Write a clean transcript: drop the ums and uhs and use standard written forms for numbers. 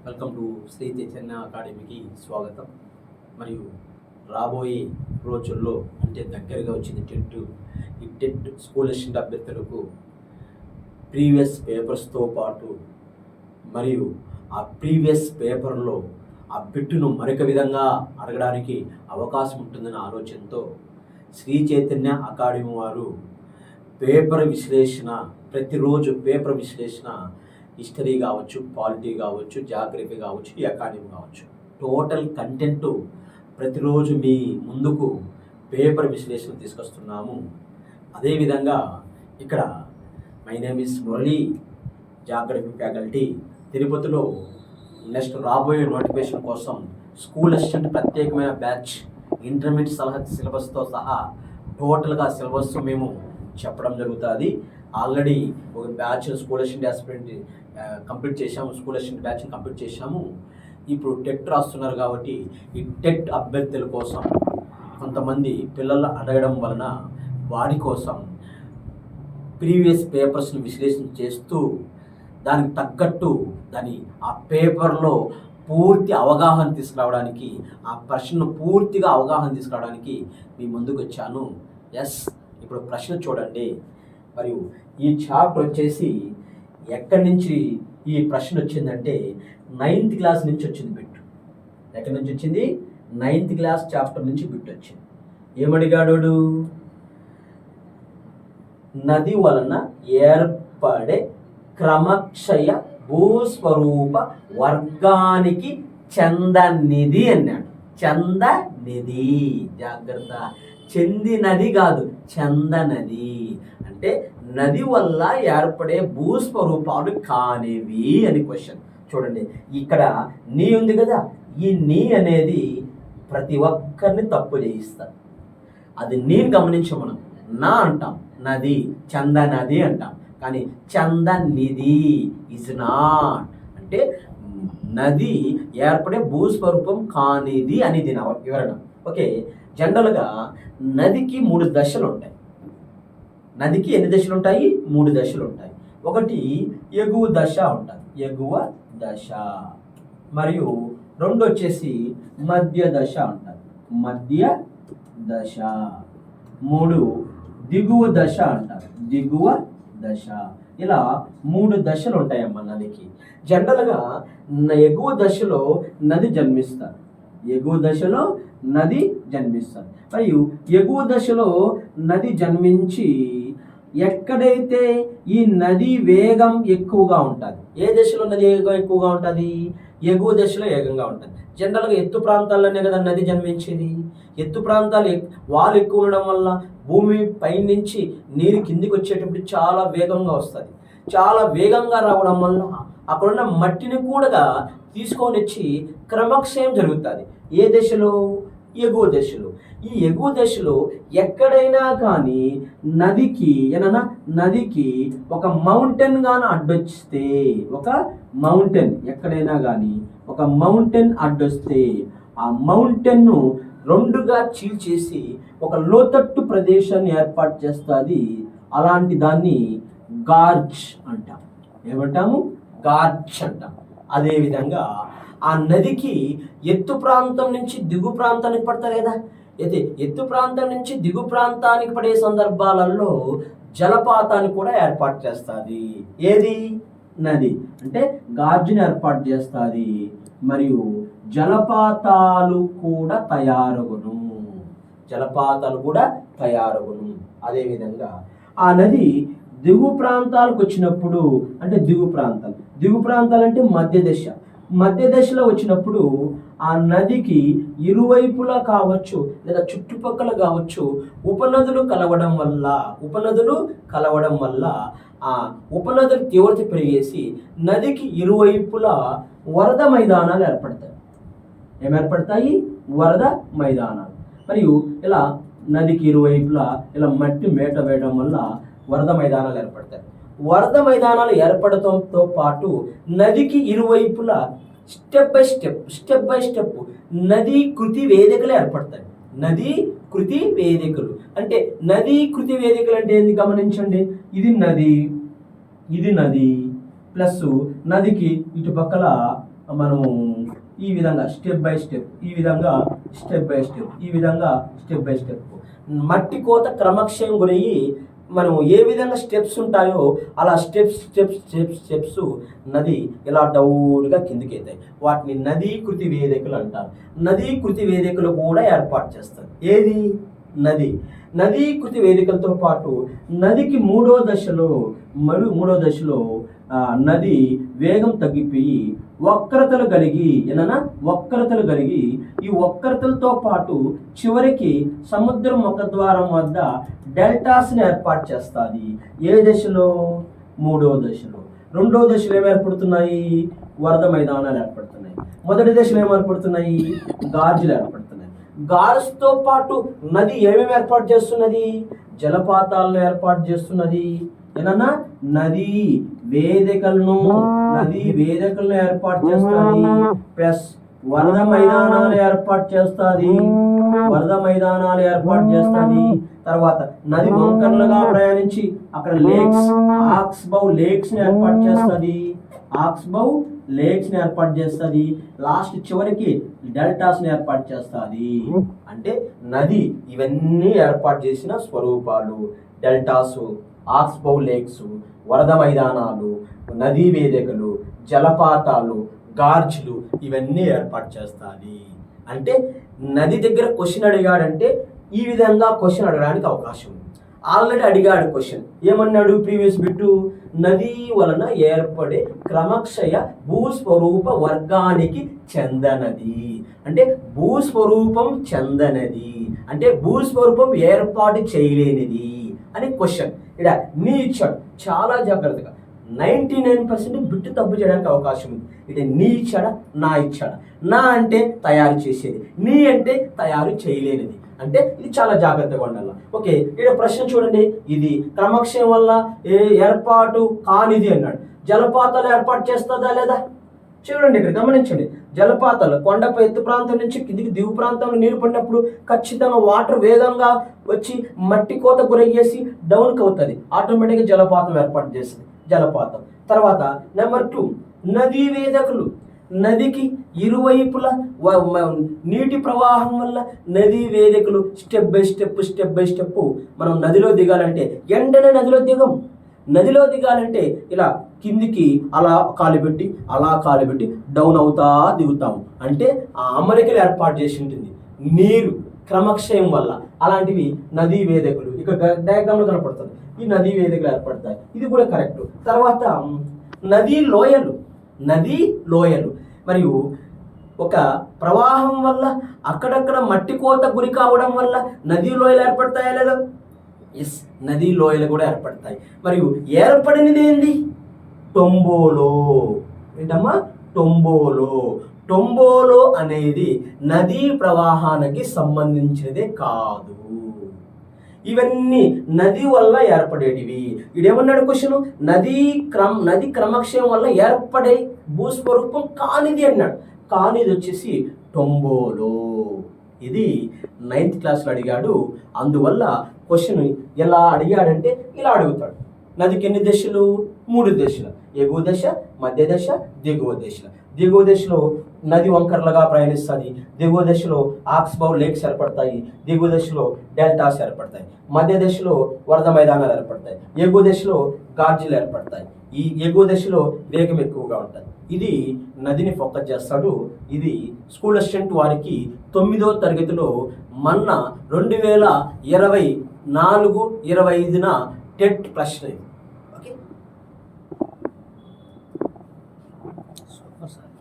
Welcome to Shri Chaitanya అకాడమీకి స్వాగతం. మరియు రాబోయే రోజుల్లో అంటే దగ్గరగా వచ్చింది టెట్ స్కూల్ అసిస్టెంట్ అభ్యర్థులకు ప్రీవియస్ పేపర్స్తో పాటు మరియు ఆ ప్రీవియస్ పేపర్లో ఆ బిట్టును మరొక విధంగా అడగడానికి అవకాశం ఉంటుందన్న ఆలోచనతో శ్రీ చైతన్య అకాడమీ వారు పేపర్ విశ్లేషణ, ప్రతిరోజు పేపర్ విశ్లేషణ, హిస్టరీ కావచ్చు, పాలిటీ కావచ్చు, జాగ్రఫీ కావచ్చు, ఎకానమీ కావచ్చు, టోటల్ కంటెంట్ ప్రతిరోజు మీ ముందుకు పేపర్ విశ్లేషణ తీసుకొస్తున్నాము. అదేవిధంగా ఇక్కడ my name is Murali, geography faculty. తిరుపతిలో నెక్స్ట్ రాబోయే నోటిఫికేషన్ కోసం స్కూల్ అసిస్టెంట్ ప్రత్యేకమైన బ్యాచ్, ఇంటర్మీడియట్ సిలబస్తో సహా టోటల్గా సిలబస్ మేము చెప్పడం జరుగుతుంది. ఆల్రెడీ ఒక batch school assistant aspirant complete చేశాము, స్కూల్ అసిస్టెంట్ బ్యాచ్ని కంప్లీట్ చేశాము. ఇప్పుడు టెట్ రాస్తున్నారు కాబట్టి ఈ టెట్ అభ్యర్థుల కోసం కొంతమంది పిల్లలు అడగడం వలన వారి కోసం ప్రీవియస్ పేపర్స్ని విశ్లేషణ చేస్తూ దానికి తగ్గట్టు ఆ పేపర్లో పూర్తి అవగాహన తీసుకురావడానికి, ఆ ప్రశ్నను పూర్తిగా అవగాహన తీసుకురావడానికి మీ ముందుకు వచ్చాను. ఇప్పుడు ప్రశ్న చూడండి. మరియు ఈ చాప్టర్ వచ్చేసి ఎక్కడి నుంచి ఈ ప్రశ్న వచ్చిందంటే 9th క్లాస్ నుంచి వచ్చింది బిట్. ఎక్కడి నుంచి వచ్చింది? 9th క్లాస్ చాప్టర్ నుంచి బిట్ వచ్చింది. ఏమడిగాడు? నది వలన ఏర్పడే క్రమక్షయ భూస్వరూప వర్గానికి చందనిధి అన్నాడు. చందనిధి, జాగ్రత్త, చెందినది కాదు, చందనది అంటే నది వల్ల ఏర్పడే భూస్వరూపాలు కానివి అని క్వశ్చన్. చూడండి, ఇక్కడ నీ ఉంది కదా, ఈ నీ అనేది ప్రతి ఒక్కరిని తప్పు చేయిస్తారు. అది నేను గమనించాం. మనం నా అంటాం, నది, చందనది అంటాం, కానీ చందనిధి ఇస్ నాట్. అంటే నది ఏర్పడే భూస్వరూపం కానిది అని దీని వివరణ. ఓకే, జనరల్గా నదికి 3 దశలు ఉంటాయి. నదికి ఎన్ని దశలు ఉంటాయి? 3 దశలు ఉంటాయి. ఒకటి ఎగువ దశ ఉంటుంది, ఎగువ దశ. మరియు 2 వచ్చేసి మధ్య దశ ఉంటుంది, మధ్య దశ. 3 దిగువ దశ అంటారు, దిగువ దశ. ఇలా 3 దశలు ఉంటాయమ్మా నదికి. జనరల్గా ఎగువ దశలో నది జన్మిస్తారు, ఎగువ దశలో నది జన్మిస్తారు. మరియు ఎగువ దశలో నది జన్మించి ఎక్కడైతే ఈ నది వేగం ఎక్కువగా ఉంటుంది, ఏ దశలో నది వేగం ఎక్కువగా ఉంటుంది? ఎగువ దశలో వేగంగా ఉంటుంది. జనరల్గా ఎత్తు ప్రాంతాల్లోనే కదా నది జన్మించేది. ఎత్తు ప్రాంతాలు వాలు ఎక్కువ ఉండడం వల్ల భూమి పైనుంచి నీరు కిందికి వచ్చేటప్పుడు చాలా వేగంగా వస్తుంది. చాలా వేగంగా రావడం వల్ల అక్కడున్న మట్టిని కూడా తీసుకొని వచ్చి క్రమక్షయం జరుగుతుంది. ఏ దశలో? ఎగువ దశలో. ఈ ఎగువ దశలో ఎక్కడైనా కానీ నదికి ఒక మౌంటైన్ గాను అడ్డొస్తే, ఒక మౌంటైన్ ఎక్కడైనా కానీ ఒక మౌంటైన్ అడ్డొస్తే ఆ మౌంటైన్ను 2గా చీల్చేసి ఒక లోతట్టు ప్రదేశాన్ని ఏర్పాటు చేస్తుంది. అలాంటి దాన్ని గార్జ్ అంటాం. ఏమంటాము? గార్జ్ అంటాం. అదేవిధంగా ఆ నదికి ఎత్తు ప్రాంతం నుంచి దిగు ప్రాంతానికి పడతారు కదా, అయితే ఎత్తు ప్రాంతం నుంచి దిగు ప్రాంతానికి పడే సందర్భాలలో జలపాతాన్ని కూడా ఏర్పాటు చేస్తుంది. ఏది? నది. అంటే గార్జుని ఏర్పాటు చేస్తుంది. మరియు జలపాతాలు కూడా తయారగును, జలపాతాలు కూడా తయారగును. అదేవిధంగా ఆ నది దిగు ప్రాంతాలకు వచ్చినప్పుడు, అంటే దిగు ప్రాంతాలు అంటే మధ్య దశలో వచ్చినప్పుడు ఆ నదికి ఇరువైపులా కావచ్చు లేదా చుట్టుపక్కల కావచ్చు ఉపనదులు కలవడం వల్ల ఆ ఉపనదులు తీవ్రత పెరిగేసి నదికి ఇరువైపులా వరద మైదానాలు ఏర్పడతాయి. ఏమేర్పడతాయి? వరద మైదానాలు. మరియు ఇలా నదికి ఇరువైపులా ఇలా మట్టి మేట వేయడం వల్ల వరద మైదానాలు ఏర్పడతాయి. వరద మైదానాలు ఏర్పడటంతో పాటు నదికి ఇరువైపులా స్టెప్ బై స్టెప్ నదీ కృతి వేదికలు ఏర్పడతాయి. నదీ కృతి వేదికలు అంటే ఏంది గమనించండి. ఇది నది ప్లస్ నదికి ఇటు పక్కల మనము ఈ విధంగా స్టెప్ బై స్టెప్, ఈ విధంగా స్టెప్ బై స్టెప్, ఈ విధంగా స్టెప్ బై స్టెప్ మట్టి కోత క్రమక్షయం గురయ్యి మనం ఏ విధంగా స్టెప్స్ ఉంటాయో అలా స్టెప్స్ నది ఇలా డౌన్గా కిందికి అవుతాయి. వాటిని నదీకృతి వేదికలు అంటారు. నదీకృతి వేదికలు కూడా ఏర్పాటు చేస్తారు. ఏది? నదీకృతి వేదికలతో పాటు నదికి మూడో దశలో నది వేగం తగ్గిపోయి వక్రతలు కలిగి ఈ వక్రతలతో పాటు చివరికి సముద్ర ముఖద్వారం వద్ద డెల్టాస్ని ఏర్పాటు చేస్తుంది. ఏ దశలో? మూడో దశలో. రెండో దశలో ఏమి ఏర్పడుతున్నాయి? వరద మైదానాలు ఏర్పడుతున్నాయి. మొదటి దశలో ఏమి ఏర్పడుతున్నాయి? గార్జులు ఏర్పడుతున్నాయి. గార్జ్తో పాటు నది ఏమేమి ఏర్పాటు చేస్తున్నది? జలపాతాలను ఏర్పాటు చేస్తున్నది. ఏనన్నా నదీ వేదికలను ఏర్పాటు చేస్తుంది. ప్లస్ వరద మైదానాలు ఏర్పాటు చేస్తుంది. తర్వాత నది వంకరలుగా ప్రయాణించి అక్కడ ఆక్స్బౌ లేక్స్ ని ఏర్పాటు చేస్తుంది. లాస్ట్ చివరికి డెల్టాస్ ని ఏర్పాటు చేస్తుంది. అంటే నది ఇవన్నీ ఏర్పాటు చేసిన స్వరూపాలు. డెల్టాసు, ఆక్స్బౌ లేక్స్, వరద మైదానాలు, నదీ వేదికలు, జలపాతాలు, గార్జ్లు ఇవన్నీ ఏర్పాటు చేస్తుంది. అంటే నది దగ్గర క్వశ్చన్ అడిగాడంటే ఈ విధంగా క్వశ్చన్ అడగడానికి అవకాశం ఉంది. ఆల్రెడీ అడిగాడు క్వశ్చన్. ఏమన్నాడు ప్రీవియస్ బిట్టు? నది వలన ఏర్పడే క్రమక్షయ భూస్వరూప వర్గానికి చెందనది. అంటే భూస్వరూపం చెందనది అంటే భూస్వరూపం ఏర్పాటు చేయలేనిది అని క్వశ్చన్. ఇక్కడ నీ ఇచ్చాడు. చాలా జాగ్రత్తగా 99% బిట్టు తప్పు చేయడానికి అవకాశం ఉంది. ఇది నీ ఇచ్చాడా, నా ఇచ్చాడా? నా అంటే తయారు చేసేది, నీ అంటే తయారు చేయలేనిది. అంటే ఇది చాలా జాగ్రత్తగా ఉండాలి. ఓకే, ఇక్కడ ప్రశ్న చూడండి. ఇది క్రమక్షయం వల్ల ఏర్పాటు కానిది అన్నాడు. జలపాతాలు ఏర్పాటు చేస్తుందా లేదా? చూడండి, ఇక్కడ గమనించండి. జలపాతాలు కొండపై ఎత్తు ప్రాంతం నుంచి కిందికి దిగు ప్రాంతంలో నీరు పడినప్పుడు ఖచ్చితంగా వాటర్ వేగంగా వచ్చి మట్టి కోత గురయ్యేసి డౌన్కి అవుతుంది. ఆటోమేటిక్గా జలపాతం ఏర్పాటు చేస్తుంది. జలపాతం. తర్వాత నెంబర్ 2, నదీ వేదికలు. నదికి ఇరువైపులా నీటి ప్రవాహం వల్ల నదీ వేదికలు స్టెప్ బై స్టెప్ మనం నదిలో దిగాలంటే వెంటనే నదిలో దిగాలంటే ఇలా కిందికి అలా కాలు పెట్టి డౌన్ అవుతా దిగుతాము. అంటే ఆ అమరికలు ఏర్పాటు చేసి ఉంటుంది నీరు క్రమక్షయం వల్ల. అలాంటివి నదీ వేదికలు ఇక డయాగ్రామ్లో కనపడుతుంది. ఈ నదీ వేదికలు ఏర్పడతాయి. ఇది కూడా కరెక్ట్. తర్వాత నదీ లోయలు మరియు ఒక ప్రవాహం వల్ల అక్కడక్కడ మట్టి కోత గురి కావడం వల్ల నదీ లోయలు ఏర్పడతాయా లేదా? ఎస్, నదీ లోయలు కూడా ఏర్పడతాయి. మరియు ఏర్పడినది ఏంది? టొంబోలో. ఏంటమ్మా? టొంబోలో అనేది నదీ ప్రవాహానికి సంబంధించినదే కాదు. ఇవన్నీ నది వల్ల ఏర్పడేటివి. ఇదేమన్నాడు క్వశ్చన్? నది క్రమక్షయం వల్ల ఏర్పడే భూస్వరూపం కానిది అన్నాడు. కానిది వచ్చేసి టొంబోలో. ఇది 9th క్లాస్లో అడిగాడు. అందువల్ల క్వశ్చన్ ఎలా అడిగాడంటే ఇలా అడుగుతాడు. నదికి ఎన్ని దశలు? 3 దశలు. ఎగువ దశ, మధ్య దశ, దిగువ దశ. దిగువ దశలో నది వంకరలుగా ప్రయాణిస్తుంది. దిగువ దశలో ఆక్స్బౌ లేక్స్ ఏర్పడతాయి. దిగువ దశలో డెల్టాస్ ఏర్పడతాయి. మధ్య దశలో వరద మైదానాలు ఏర్పడతాయి. ఎగువ దశలో గార్జీలు ఏర్పడతాయి. ఈ ఎగువ దశలో వేగం ఎక్కువగా ఉంటుంది. ఇది నదిని ఫోకస్ చేస్తాడు. ఇది స్కూల్ అసిస్టెంట్ వారికి 9వ తరగతిలో మొన్న 2024-25న టెట్ ప్రశ్న. Okay, super sir.